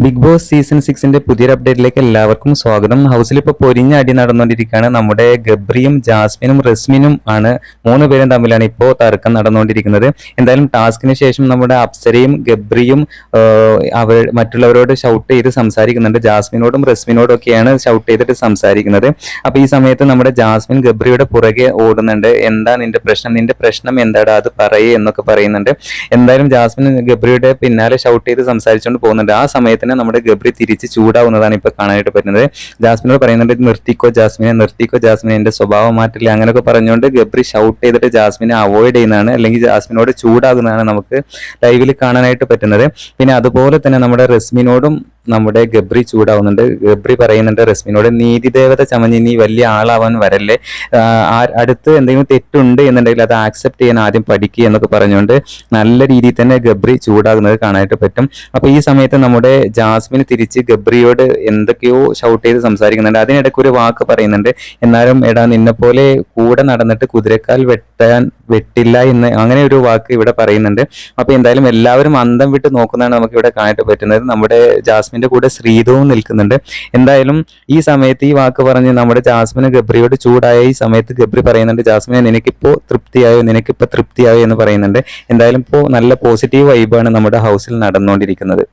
Big boss season 6ന്റെ പുതിയൊരു അപ്ഡേറ്റിലേക്ക് എല്ലാവർക്കും സ്വാഗതം. ഹൗസിൽ ഇപ്പോൾ പൊരിഞ്ഞ അടി നടന്നുകൊണ്ടിരിക്കുകയാണ്. നമ്മുടെ ഗബ്രിയും ജാസ്മിനും റസ്മിനും ആണ്, മൂന്ന് പേരും തമ്മിലാണ് ഇപ്പോൾ തർക്കം നടന്നുകൊണ്ടിരിക്കുന്നത്. എന്തായാലും ടാസ്കിന് ശേഷം നമ്മുടെ അപ്സരയും ഗബ്രിയും മറ്റുള്ളവരോട് ഷൗട്ട് ചെയ്ത് സംസാരിക്കുന്നുണ്ട്. ജാസ്മിനോടും റസ്മിനോടും ഒക്കെയാണ് ഷൗട്ട് ചെയ്തിട്ട് സംസാരിക്കുന്നത്. അപ്പൊ ഈ സമയത്ത് നമ്മുടെ ജാസ്മിൻ ഗബ്രിയുടെ പുറകെ ഓടുന്നുണ്ട്. എന്താ നിന്റെ പ്രശ്നം എന്താടാ, അത് പറയേ എന്നൊക്കെ പറയുന്നുണ്ട്. എന്തായാലും ജാസ്മിൻ ഗബ്രിയുടെ പിന്നാലെ ഷൗട്ട് ചെയ്ത് സംസാരിച്ചുകൊണ്ട് പോകുന്നുണ്ട്. ആ സമയത്ത് നമ്മുടെ ഗബ്രി തിരിച്ച് ചൂടാവുന്നതാണ് ഇപ്പൊ കാണാനായിട്ട് പറ്റുന്നത്. ജാസ്മിനോട് പറയുന്നുണ്ട്, നിർത്തിക്കോ ജാസ്മിനെ, എന്റെ സ്വഭാവം മാറ്റില്ല, അങ്ങനെയൊക്കെ പറഞ്ഞുകൊണ്ട് ഗബ്രി ഷൗട്ട് ചെയ്തിട്ട് ജാസ്മിനെ അവോയ്ഡ് ചെയ്യുന്നതാണ്, അല്ലെങ്കിൽ ജാസ്മിനോട് ചൂടാകുന്നതാണ് നമുക്ക് ലൈവിൽ കാണാനായിട്ട് പറ്റുന്നത്. പിന്നെ അതുപോലെ തന്നെ നമ്മുടെ റസ്മിനോടും നമ്മുടെ ഗബ്രി ചൂടാവുന്നുണ്ട്. ഗബ്രി പറയുന്നുണ്ട് റസ്മിനോട്, നീതിദേവത ചമഞ്ഞ് നീ വലിയ ആളാവാൻ വരല്ലേ, അടുത്ത് എന്തെങ്കിലും തെറ്റുണ്ട് എന്നുണ്ടെങ്കിൽ അത് ആക്സെപ്റ്റ് ചെയ്യാൻ ആദ്യം പഠിക്കുക എന്നൊക്കെ പറഞ്ഞുകൊണ്ട് നല്ല രീതിയിൽ തന്നെ ഗബ്രി ചൂടാകുന്നത് കാണാനായിട്ട് പറ്റും. അപ്പൊ ഈ സമയത്ത് നമ്മുടെ ജാസ്മിന് തിരിച്ച് ഗബ്രിയോട് എന്തൊക്കെയോ ഷൗട്ട് ചെയ്ത് സംസാരിക്കുന്നുണ്ട്. അതിനിടയ്ക്ക് ഒരു വാക്ക് പറയുന്നുണ്ട്, എന്നാലും എടാ നിന്നെ പോലെ കൂടെ നടന്നിട്ട് കുതിരക്കാൽ വെട്ടില്ല എന്ന്, അങ്ങനെ ഒരു വാക്ക് ഇവിടെ പറയുന്നുണ്ട്. അപ്പൊ എന്തായാലും എല്ലാവരും അന്തം വിട്ട് നോക്കുന്നതാണ് നമുക്ക് ഇവിടെ കാണാനായിട്ട് പറ്റുന്നത്. നമ്മുടെ ജാസ്മിന്റെ കൂടെ ശ്രീധവും നിൽക്കുന്നുണ്ട്. എന്തായാലും ഈ സമയത്ത് ഈ വാക്ക് പറഞ്ഞ് നമ്മുടെ ജാസ്മിന് ഗബ്രിയോട് ചൂടായ ഈ സമയത്ത് ഗബ്രി പറയുന്നുണ്ട്, ജാസ്മിനെ നിനക്കിപ്പോ തൃപ്തിയായോ എന്ന് പറയുന്നുണ്ട്. എന്തായാലും ഇപ്പോൾ നല്ല പോസിറ്റീവ് വൈബാണ് നമ്മുടെ ഹൗസിൽ നടന്നുകൊണ്ടിരിക്കുന്നത്.